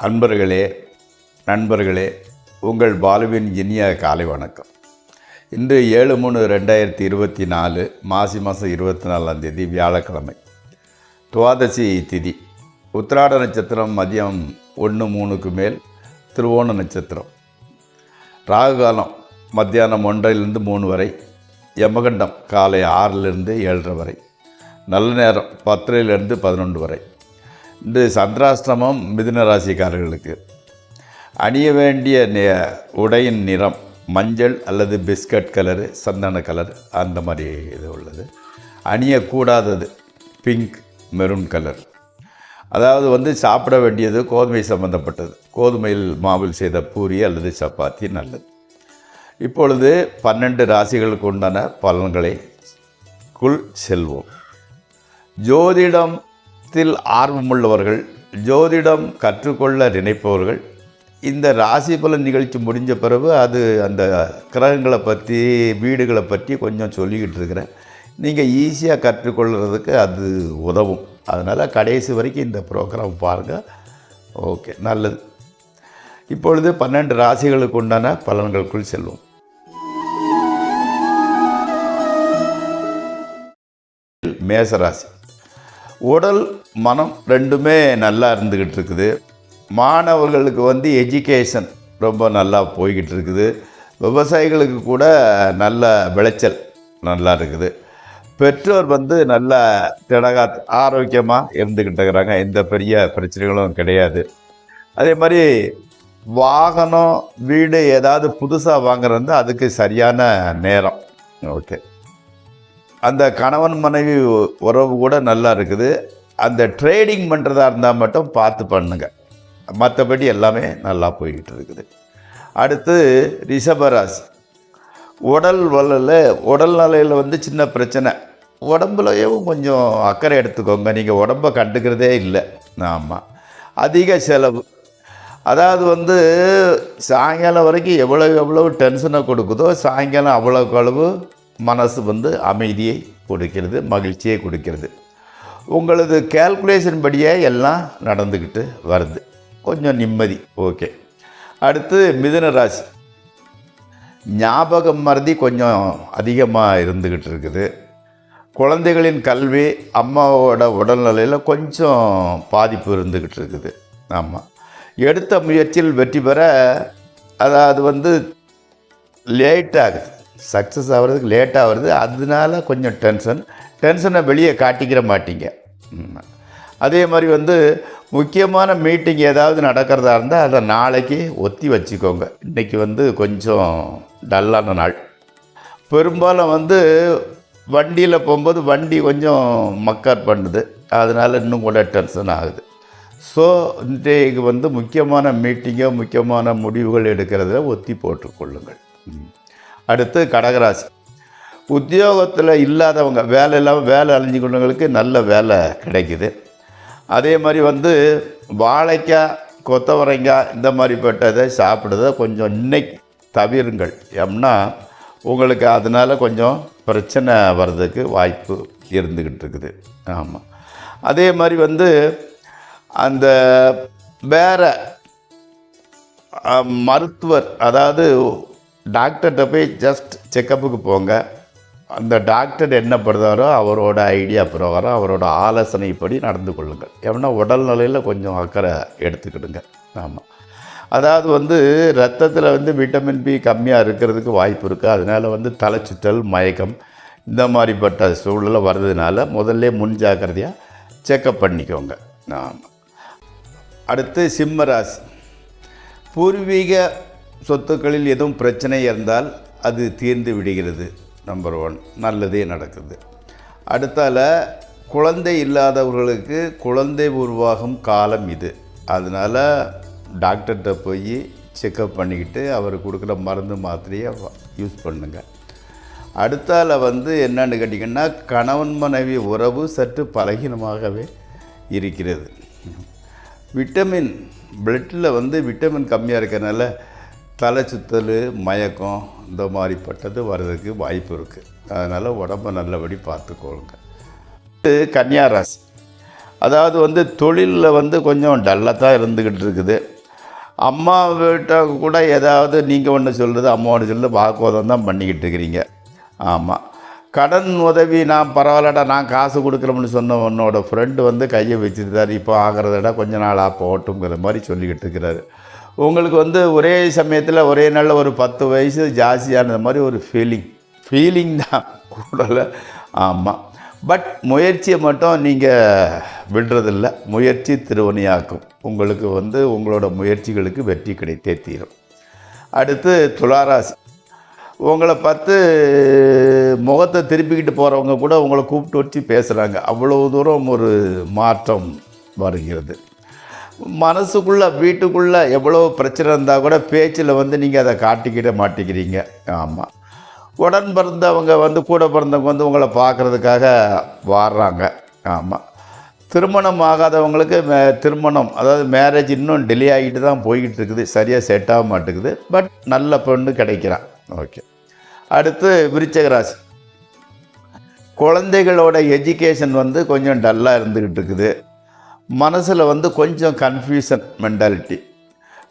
அன்பர்களே, நண்பர்களே, உங்கள் பாலுவின் இனிய காலை வணக்கம். இன்று 7/3/2024 மாசி மாதம் 24 வியாழக்கிழமை. துவாதசி திதி. உத்திராட நட்சத்திரம் மதியம் 1:03 மேல் திருவோண நட்சத்திரம். ராகுகாலம் மத்தியானம் 1:03 வரை. யமகண்டம் காலை 6 7:30 வரை. நல்ல நேரம் 10 11 வரை. இன்று சந்திராஷ்டமம் மிதுன ராசிக்காரர்களுக்கு. அணிய வேண்டிய உடையின் நிறம் மஞ்சள் அல்லது பிஸ்கட் கலரு, சந்தன கலர், அந்த மாதிரி இது உள்ளது. அணியக்கூடாதது பிங்க், மெரூன் கலர். அதாவது சாப்பிட வேண்டியது கோதுமை சம்பந்தப்பட்டது. கோதுமையில் மாவில் செய்த பூரி அல்லது சப்பாத்தி நல்லது. இப்பொழுது 12 ராசிகளுக்கு உண்டான பலன்களுக்குள் செல்வோம். ஜோதிடத்தில் ஆர்வமுள்ளவர்கள், ஜோதிடம் கற்றுக்கொள்ள நினைப்பவர்கள், இந்த ராசி பலன் நிகழ்ச்சி முடிஞ்ச பிறகு அந்த கிரகங்களை பற்றி, வீடுகளை பற்றி கொஞ்சம் சொல்லிக்கிட்டு இருக்கிறேன். நீங்கள் ஈஸியாக கற்றுக்கொள்கிறதுக்கு அது உதவும். அதனால் கடைசி வரைக்கும் இந்த ப்ரோக்ராம் பாருங்கள். ஓகே, நல்லது. இப்பொழுது 12 ராசிகளுக்கு உண்டான பலன்களுக்குள் செல்வோம். மேசராசி. உடல் மனம் ரெண்டுமே நல்லா இருந்துக்கிட்டு இருக்குது. மாணவர்களுக்கு எஜுகேஷன் ரொம்ப நல்லா போய்கிட்டு இருக்குது. விவசாயிகளுக்கு கூட நல்ல விளைச்சல் நல்லா இருக்குது. பெற்றோர் நல்ல திடகா ஆரோக்கியமாக இருந்துக்கிட்டு இருக்கிறாங்க. எந்த பெரிய பிரச்சனைகளும் கிடையாது. அதே மாதிரி வாகனம், வீடு ஏதாவது புதுசாக வாங்குறது அதுக்கு சரியான நேரம். ஓகே. அந்த கணவன் மனைவி உறவு கூட நல்லா இருக்குது. அந்த ட்ரேடிங் பண்ணுறதா இருந்தால் மட்டும் பார்த்து பண்ணுங்க. மற்றபடி எல்லாமே நல்லா போய்கிட்டு இருக்குது. அடுத்து ரிஷபராசி. உடல் நிலையில் சின்ன பிரச்சனை. உடம்புலையும் கொஞ்சம் அக்கறை எடுத்துக்கோங்க. நீங்கள் உடம்பை கண்டுக்கிறதே இல்லை. ஆமாம், அதிக செலவு. அதாவது சாயங்காலம் வரைக்கும் எவ்வளவு டென்ஷனை கொடுக்குதோ, சாயங்காலம் அவ்வளவு மனசு அமைதியை கொடுக்கிறது, மகிழ்ச்சியை கொடுக்கிறது. உங்களது கேல்குலேஷன் படியே எல்லாம் நடந்துக்கிட்டு வருது. கொஞ்சம் நிம்மதி. ஓகே. அடுத்து மிதுன ராசி. ஞாபகம் மறதி கொஞ்சம் அதிகமாக இருந்துக்கிட்டு இருக்குது. குழந்தைகளின் கல்வி, அம்மாவோட உடல்நிலையில் கொஞ்சம் பாதிப்பு இருந்துக்கிட்டு இருக்குது. ஆமாம், எடுத்த முயற்சியில் வெற்றி பெற அதாவது லேட் ஆகுது. சக்ஸஸ் ஆகிறதுக்கு லேட்டாக வருது. அதனால கொஞ்சம் டென்ஷனை வெளியே காட்டிக்கிற மாட்டீங்க. அதே மாதிரி முக்கியமான மீட்டிங் ஏதாவது நடக்கிறதா இருந்தால் அதை நாளைக்கு ஒத்தி வச்சுக்கோங்க. இன்றைக்கி கொஞ்சம் டல்லான நாள். பெரும்பாலும் வண்டியில் போகும்போது வண்டி கொஞ்சம் மக்கர் பண்ணுது. அதனால் இன்னும் கூட டென்ஷன் ஆகுது. ஸோ இன்றைக்கு முக்கியமான மீட்டிங்கோ, முக்கியமான முடிவுகள் எடுக்கிறத ஒத்தி போட்டுக்கொள்ளுங்கள். அடுத்து கடகராசி. உத்தியோகத்தில் இல்லாதவங்க, வேலை இல்லாமல் வேலை அழிஞ்சு கொண்டவங்களுக்கு நல்ல வேலை கிடைக்குது. அதே மாதிரி வாழைக்காய், கொத்தவரைக்காய் இந்த மாதிரிப்பட்டதை சாப்பிட்றத கொஞ்சம் இன்னைக்கு தவிருங்கள். ஏன்னா உங்களுக்கு அதனால் கொஞ்சம் பிரச்சனை வர்றதுக்கு வாய்ப்பு இருந்துக்கிட்டு இருக்குது. ஆமாம். அதே மாதிரி அந்த வேறு மருத்துவர், அதாவது டாக்டர்கிட்ட போய் ஜஸ்ட் செக்கப்புக்கு போங்க. அந்த டாக்டர் என்ன படுறாரோ அவரோட ஐடியா பிரகாரம், அவரோட ஆலோசனைப்படி நடந்து கொள்ளுங்கள். ஏன்னா உடல்நிலையில் கொஞ்சம் அக்கறை எடுத்துக்கிடுங்க. ஆமாம். அதாவது ரத்தத்தில் விட்டமின் பி கம்மியாக இருக்கிறதுக்கு வாய்ப்பு இருக்குது. அதனால் தலை சுற்றல், மயக்கம் இந்த மாதிரிப்பட்ட சூழ்நிலை வர்றதுனால முதல்ல முன் ஜாக்கிரதையாக செக்கப் பண்ணிக்கோங்க. ஆமாம். அடுத்து சிம்மராசி. பூர்வீக சொத்துக்களில் எதுவும் பிரச்சனை இருந்தால் அது தீர்ந்து விடுகிறது. நம்பர் 1, நல்லதே நடக்குது. அடுத்தால குழந்தை இல்லாதவர்களுக்கு குழந்தை உருவாகும் காலம் இது. அதனால் டாக்டர்கிட்ட போய் செக்கப் பண்ணிக்கிட்டு அவர் கொடுக்குற மருந்து மாத்திரையை யூஸ் பண்ணுங்கள். அடுத்தால என்னன்னு கேட்டிங்கன்னா, கணவன் மனைவி உறவு சற்று பலகீனமாகவே இருக்கிறது. விட்டமின் பிளட்டில் விட்டமின் கம்மியாக இருக்கிறதுனால தலை சுற்றல், மயக்கம் இந்த மாதிரிப்பட்டது வர்றதுக்கு வாய்ப்பு இருக்குது. அதனால் உடம்பை நல்லபடி பார்த்துக்கொள்ளுங்க. கன்னியா ராசி. அதாவது தொழிலில் கொஞ்சம் டல்லாக தான் இருந்துக்கிட்டு இருக்குது. அம்மா வீட்டை கூட ஏதாவது நீங்கள் ஒன்று சொல்கிறது அம்மா ஒன்று சொல்கிறது வாக்குவாதம் தான் பண்ணிக்கிட்டு இருக்கிறீங்க. ஆமாம். கடன் உதவி நான் பரவாயில்லடா நான் காசு கொடுக்குறோம்னு சொன்ன உன்னோட ஃப்ரெண்டு வந்து கையை வச்சுருந்தார், இப்போ ஆகிறதடா கொஞ்ச நாள் போகட்டுங்கிற மாதிரி சொல்லிக்கிட்டு இருக்கிறாரு. உங்களுக்கு வந்து ஒரே சமயத்தில் ஒரே நாளில் ஒரு 10 வயசு ஜாஸ்தியானது மாதிரி ஒரு ஃபீலிங் தான் கூடல. ஆமாம். பட் முயற்சியை மட்டும் நீங்கள் விடுறதில்ல. முயற்சி திருவினையாக்கும். உங்களுக்கு வந்து உங்களோட முயற்சிகளுக்கு வெற்றி கிடைத்தே தீரும். அடுத்து துளாராசி. உங்களை பார்த்து முகத்தை திருப்பிக்கிட்டு போகிறவங்க கூட உங்களை கூப்பிட்டு வச்சு பேசுகிறாங்க. அவ்வளோ தூரம் ஒரு மாற்றம் வருகிறது. மனசுக்குள்ளே வீட்டுக்குள்ளே எவ்வளோ பிரச்சனை இருந்தால் கூட பேச்சில் வந்து நீங்கள் அதை காட்டிக்கிட மாட்டேங்கிறீங்க. ஆமாம். உடன் பிறந்தவங்க வந்து கூட பிறந்தவங்க வந்து உங்களை பார்க்குறதுக்காக வாடுறாங்க. ஆமாம். திருமணம் ஆகாதவங்களுக்கு திருமணம் அதாவது மேரேஜ் இன்னும் டிலே ஆகிட்டு தான் போய்கிட்டு இருக்குது. சரியாக செட் ஆக மாட்டேங்குது. பட் நல்ல பொண்ணு கிடைக்கிறான். ஓகே. அடுத்து விருச்சிக ராசி. குழந்தைகளோட எஜுகேஷன் வந்து கொஞ்சம் டல்லாக இருந்துக்கிட்டு இருக்குது. மனசில் வந்து கொஞ்சம் கன்ஃபியூஷன் மென்டாலிட்டி.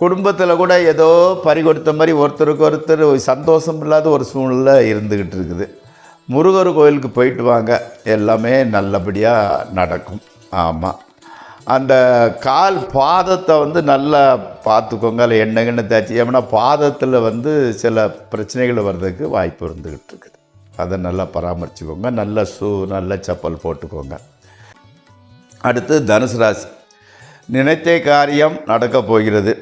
குடும்பத்தில் கூட ஏதோ பறிகொடுத்த மாதிரி ஒருத்தருக்கு ஒருத்தர் சந்தோஷம் இல்லாத ஒரு சூழ்நிலை இருந்துக்கிட்டு இருக்குது. முருகர் கோயிலுக்கு போயிட்டு வாங்க, எல்லாமே நல்லபடியாக நடக்கும். ஆமாம். அந்த கால் பாதத்தை வந்து நல்லா பார்த்துக்கோங்க. அதில் எண்ணெய் தேய்ச்சி, ஏன்னா பாதத்தில் வந்து சில பிரச்சனைகள் வர்றதுக்கு வாய்ப்பு இருந்துக்கிட்டு இருக்குது. அதை நல்லா பராமரிச்சுக்கோங்க. நல்ல நல்ல செப்பல் போட்டுக்கோங்க. அடுத்து தனுசு ராசி. நினைத்த காரியம் நடக்கப் போகிறது.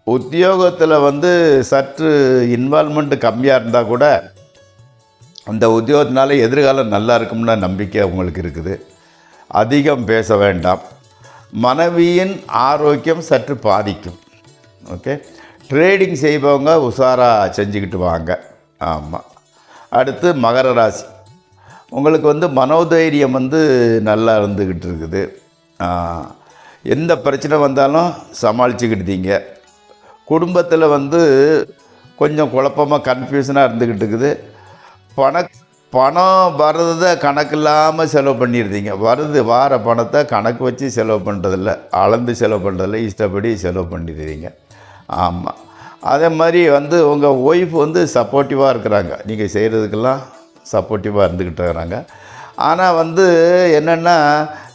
உத்தியோகத்தில் வந்து சற்று இன்வால்மெண்ட் கம்மியாக இருந்தால் கூட அந்த உத்தியோகத்தினால எதிர்காலம் நல்லா இருக்கும்னு நம்பிக்கை உங்களுக்கு இருக்குது. அதிகம் பேச வேண்டாம். மனைவியின் ஆரோக்கியம் சற்று பாதிக்கும். ஓகே. ட்ரேடிங் செய்பவங்க உஷாராக செஞ்சுக்கிட்டு வாங்க. ஆமாம். அடுத்து மகர ராசி. உங்களுக்கு வந்து மனோதைரியம் வந்து நல்லா இருந்துக்கிட்டு இருக்குது. எந்த பிரச்சனை வந்தாலும் சமாளிச்சுக்கிட்டீங்க. குடும்பத்தில் வந்து கொஞ்சம் குழப்பமாக கன்ஃபியூஷனாக இருந்துக்கிட்டு இருக்குது. பணம் வர்றதை கணக்கு இல்லாமல் செலவு பண்ணிடுறீங்க. வார பணத்தை கணக்கு வச்சு செலவு பண்ணுறதில்ல, அளந்து செலவு பண்ணுறதில்ல, இஷ்டப்படி செலவு பண்ணிடுறீங்க. ஆமாம். அதே மாதிரி வந்து உங்கள் ஒய்ஃப் வந்து சப்போர்ட்டிவாக இருக்கிறாங்க. நீங்கள் செய்கிறதுக்கெல்லாம் சப்போர்ட்டிவாக இருந்துக்கிட்டு இருக்கிறாங்க. ஆனால் வந்து என்னென்னா,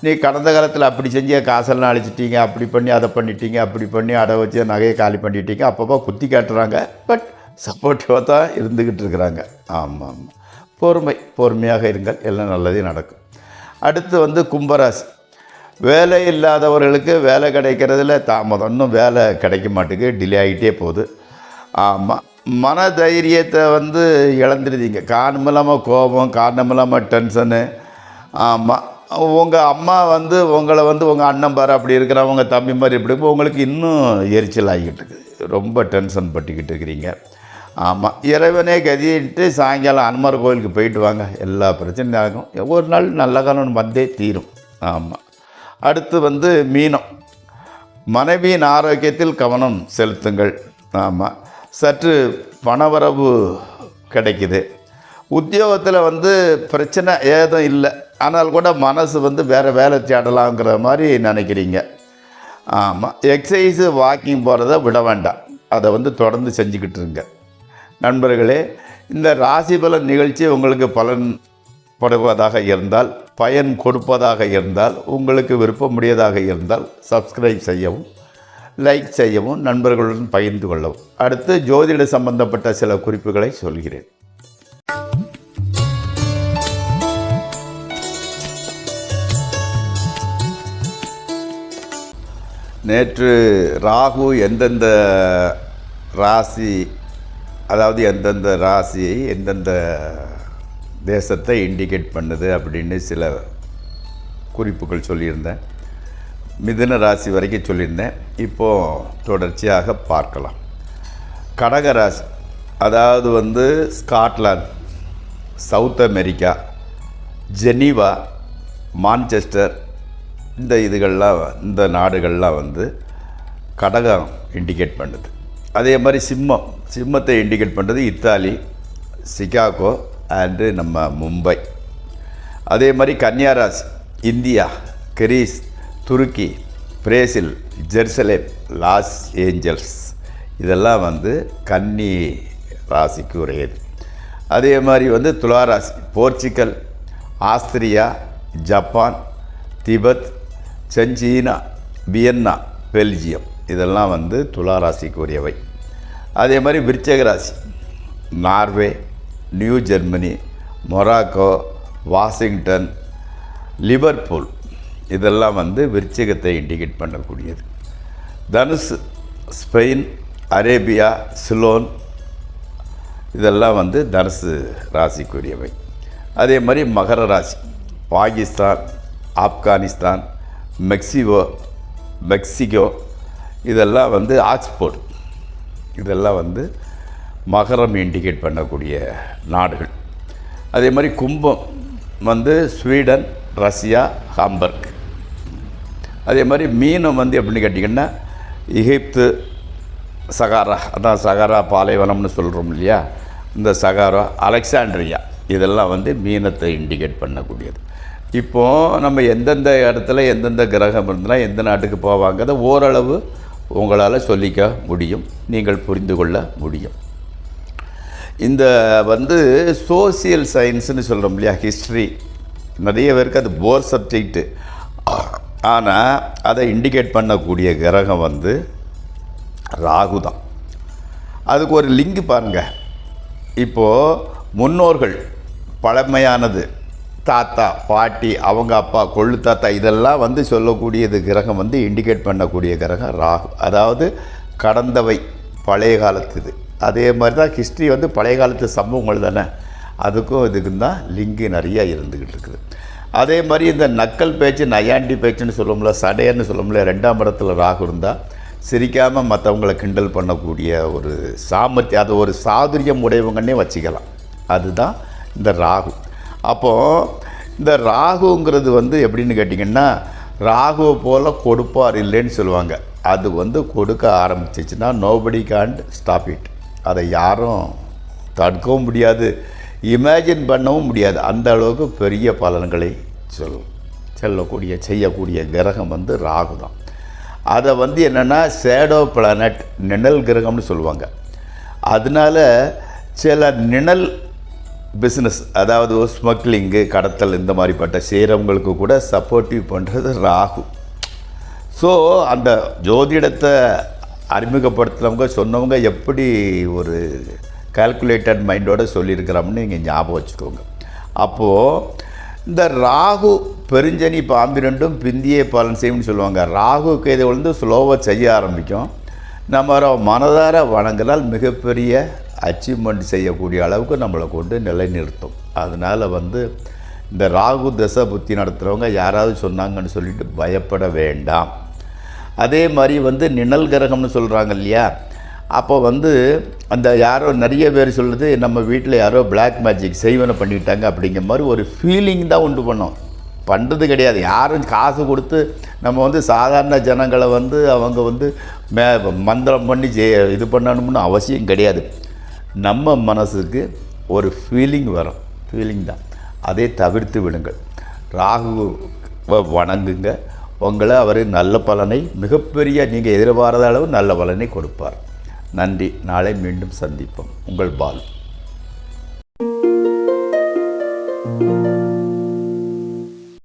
நீ கடந்த காலத்தில் அப்படி செஞ்ச காசெல்லாம் அழிச்சிட்டீங்க, அப்படி பண்ணி அதை பண்ணிட்டீங்க, அப்படி பண்ணி அடை வச்சு நகையை காலி பண்ணிட்டீங்க, அப்பப்போ குத்தி காட்டுறாங்க. பட் சப்போர்ட்டிவாக தான் இருந்துக்கிட்டு இருக்கிறாங்க. ஆமாம். பொறுமையாக இருங்கள், எல்லாம் நல்லதே நடக்கும். அடுத்து வந்து கும்பராசி. வேலை இல்லாதவர்களுக்கு வேலை கிடைக்கிறதுல தாமதம். இன்னும் வேலை கிடைக்க மாட்டேங்குது, டிலே ஆகிட்டே போகுது. ஆமாம். மன தைரியத்தை வந்து இழந்துடுதீங்க. காரணம் இல்லாமல் கோபம், காரணம் இல்லாமல் டென்ஷனு. ஆமாம். உங்கள் அம்மா வந்து உங்களை வந்து உங்கள் அண்ணன் பாரு அப்படி இருக்கிறவங்க தம்பி மாதிரி இப்படி உங்களுக்கு இன்னும் எரிச்சல் ஆகிக்கிட்டு இருக்குது. ரொம்ப டென்ஷன் பட்டுக்கிட்டு இருக்கிறீங்க. ஆமாம். இறைவனே கதிட்டு சாயங்காலம் அனுமர் கோயிலுக்கு போயிட்டு வாங்க, எல்லா பிரச்சனையும் ஆகும். ஒரு நாள் நல்ல காலம் வந்தே தீரும். ஆமாம். அடுத்து வந்து மீனம். மனைவியின் ஆரோக்கியத்தில் கவனம் செலுத்துங்கள். ஆமாம். சற்று பணவரவு கிடைக்குது. உத்தியோகத்தில் வந்து பிரச்சனை ஏதும் இல்லை, ஆனால் கூட மனசு வந்து வேறு வேலை தேடலாங்கிற மாதிரி நினைக்கிறீங்க. ஆமாம். எக்ஸசைஸு வாக்கிங் போகிறத விட வேண்டாம், அதை வந்து தொடர்ந்து செஞ்சுக்கிட்டு இருங்க. நண்பர்களே, இந்த ராசி பலன் நிகழ்ச்சி உங்களுக்கு பலன் படுவதாக இருந்தால், பயன் கொடுப்பதாக இருந்தால், உங்களுக்கு விருப்பமுடையதாக இருந்தால் சப்ஸ்கிரைப் செய்யவும், லைக் செய்யவும், நண்பர்களுடன் பகிர்ந்து கொள்ளவும். அடுத்து ஜோதிட சம்பந்தப்பட்ட சில குறிப்புகளை சொல்கிறேன். நேற்று ராகு எந்தெந்த ராசி, அதாவது எந்தெந்த ராசியை எந்தெந்த தேசத்தை இண்டிகேட் பண்ணுது அப்படின்னு சில குறிப்புகள் சொல்லியிருந்தேன். மிதுன ராசி வரைக்கும் சொல்லியிருந்தேன். இப்போது தொடர்ச்சியாக பார்க்கலாம். கடக ராசி, அதாவது வந்து Scotland, south America, Geneva, Manchester, இந்த நாடுகள்லாம் வந்து கடகம் இண்டிகேட் பண்ணுது. அதே மாதிரி சிம்மத்தை இண்டிகேட் பண்ணுறது இத்தாலி, சிகாகோ அண்டு நம்ம மும்பை. அதே மாதிரி கன்னியாராசி, இந்தியா, கிரீஸ், துருக்கி, பிரேசில், ஜெருசலேம், லாஸ் ஏஞ்சல்ஸ் இதெல்லாம் வந்து கன்னி ராசிக்கு உரியது. அதே மாதிரி வந்து துலா ராசி போர்ச்சுகல், ஆஸ்திரியா, ஜப்பான், திபெத், செஞ்சீனா, வியன்னா, பெல்ஜியம் இதெல்லாம் வந்து துலா ராசிக்கு உரியவை. அதே மாதிரி விருச்சிக ராசி Norway, New Germany, Morocco, Washington, Liverpool இதெல்லாம் வந்து விருச்சிகத்தை இண்டிகேட் பண்ணக்கூடியது. தனுசு ஸ்பெயின், அரேபியா, சிலோன் இதெல்லாம் வந்து தனுசு ராசிக்குரியவை. அதே மாதிரி மகர ராசி பாகிஸ்தான், ஆப்கானிஸ்தான், மெக்சிகோ இதெல்லாம் வந்து ஆக்ஸ்போர்ட் இதெல்லாம் வந்து மகரம் இண்டிகேட் பண்ணக்கூடிய நாடுகள். அதே மாதிரி கும்பம் வந்து ஸ்வீடன், ரஷ்யா, ஹாம்பர்க். அதே மாதிரி மீனம் வந்து எப்படின்னு கேட்டிங்கன்னா எகிப்து, சகாரா, அதான் சகாரா பாலைவனம்னு சொல்கிறோம் இல்லையா, இந்த சகாரா, அலெக்சாண்ட்ரியா இதெல்லாம் வந்து மீனத்தை இண்டிகேட் பண்ணக்கூடியது. இப்போது நம்ம எந்தெந்த இடத்துல எந்தெந்த கிரகம் இருந்தனா எந்த நாட்டுக்கு போவாங்கிறத ஓரளவு உங்களால் சொல்லிக்க முடியும், நீங்கள் புரிந்து கொள்ள முடியும். இந்த வந்து சோசியல் சயின்ஸுன்னு சொல்கிறோம் இல்லையா, ஹிஸ்ட்ரி, நிறைய பேருக்கு அது போர் சப்ஜெக்டு. ஆனால் அதை இண்டிகேட் பண்ணக்கூடிய கிரகம் வந்து ராகு தான். அதுக்கு ஒரு லிங்க் பாருங்கள். இப்போது முன்னோர்கள் பழமையானது, தாத்தா, பாட்டி, அவங்க அப்பா, கொள்ளு தாத்தா இதெல்லாம் வந்து சொல்லக்கூடியது கிரகம் வந்து இண்டிகேட் பண்ணக்கூடிய கிரகம் ராகு. அதாவது கடந்தவை, பழைய காலத்து இது. அதே மாதிரி தான் ஹிஸ்ட்ரி வந்து பழைய காலத்து சம்பவங்கள் தானே, அதுக்கும் இதுக்கும் தான் லிங்கு நிறையா இருந்துக்கிட்டு இருக்குது. அதே மாதிரி இந்த நக்கல் பேச்சு, நையாண்டி பேச்சுன்னு சொல்லுவோம்ல, சடையன்னு சொல்லுவோம்ல, 2ஆம் இடத்துல ராகு இருந்தால் சிரிக்காமல் மற்றவங்களை கிண்டல் பண்ணக்கூடிய ஒரு சாமர்த்தியம், அது ஒரு சாதுரியம் உடையவங்கன்னே வச்சுக்கலாம். அதுதான் இந்த ராகு. அப்போது இந்த ராகுங்கிறது வந்து எப்படின்னு கேட்டிங்கன்னா, ராகுவை போல் கொடுப்பார் இல்லைன்னு சொல்லுவாங்க. அது வந்து கொடுக்க ஆரம்பிச்சிச்சுன்னா நோபடி காண்ட் ஸ்டாப் இட். அதை யாரும் தடுக்கவும் முடியாது, இமேஜின் பண்ணவும் முடியாது. அந்த அளவுக்கு பெரிய பலன்களை செய்யக்கூடிய கிரகம் வந்து ராகு தான். அதை வந்து என்னென்னா ஷேடோ பிளானட், நிழல் கிரகம்னு சொல்லுவாங்க. அதனால் சில நிழல் பிஸ்னஸ், அதாவது ஸ்மக்லிங்கு, கடத்தல் இந்த மாதிரிப்பட்ட செய்கிறவங்களுக்கு கூட சப்போர்ட்டிவ் பண்ணுறது ராகு. ஸோ அந்த ஜோதிடத்தை அறிமுகப்படுத்துகிறவங்க சொன்னவங்க எப்படி ஒரு கால்குலேட்டட் மைண்டோடு சொல்லியிருக்கிறோம்னு நீங்கள் ஞாபகம் வச்சுக்கோங்க. அப்போது இந்த ராகு பெருஞ்சனி பாம்பு ரெண்டும் பிந்தியே பலன் செய்யும்னு சொல்லுவாங்க. ராகுக்கு இதை வந்து ஸ்லோவாக செய்ய ஆரம்பிக்கும். நம்ம மனதார வணங்கினால் மிகப்பெரிய அச்சீவ்மெண்ட் செய்யக்கூடிய அளவுக்கு நம்மளை கொண்டு நிலைநிறுத்தும். அதனால் வந்து இந்த ராகு தசை புத்தி நடத்துகிறவங்க யாராவது சொன்னாங்கன்னு சொல்லிட்டு பயப்பட வேண்டாம். அதே மாதிரி வந்து நிழல் கிரகம்னு சொல்கிறாங்க இல்லையா, அப்போ வந்து அந்த யாரோ நிறைய பேர் சொல்லுது நம்ம வீட்டில் யாரோ பிளாக் மேஜிக் செய்வனை பண்ணிட்டாங்க அப்படிங்கிற மாதிரி ஒரு ஃபீலிங் தான் உண்டு பண்ணோம். பண்ணுறது கிடையாது. யாரும் காசு கொடுத்து நம்ம வந்து சாதாரண ஜனங்களை வந்து அவங்க வந்து மந்திரம் பண்ணி இது பண்ணணும்னு அவசியம் கிடையாது. நம்ம மனசுக்கு ஒரு ஃபீலிங் வரும், ஃபீலிங் தான். அதை தவிர்த்து விடுங்கள். ராகு வணங்குங்க, உங்களை அவர் நல்ல பலனை, மிகப்பெரிய நீங்கள் எதிர்பாராத அளவு நல்ல பலனை கொடுப்பார். நன்றி. நாளை மீண்டும் சந்திப்போம். உங்கள் பால்.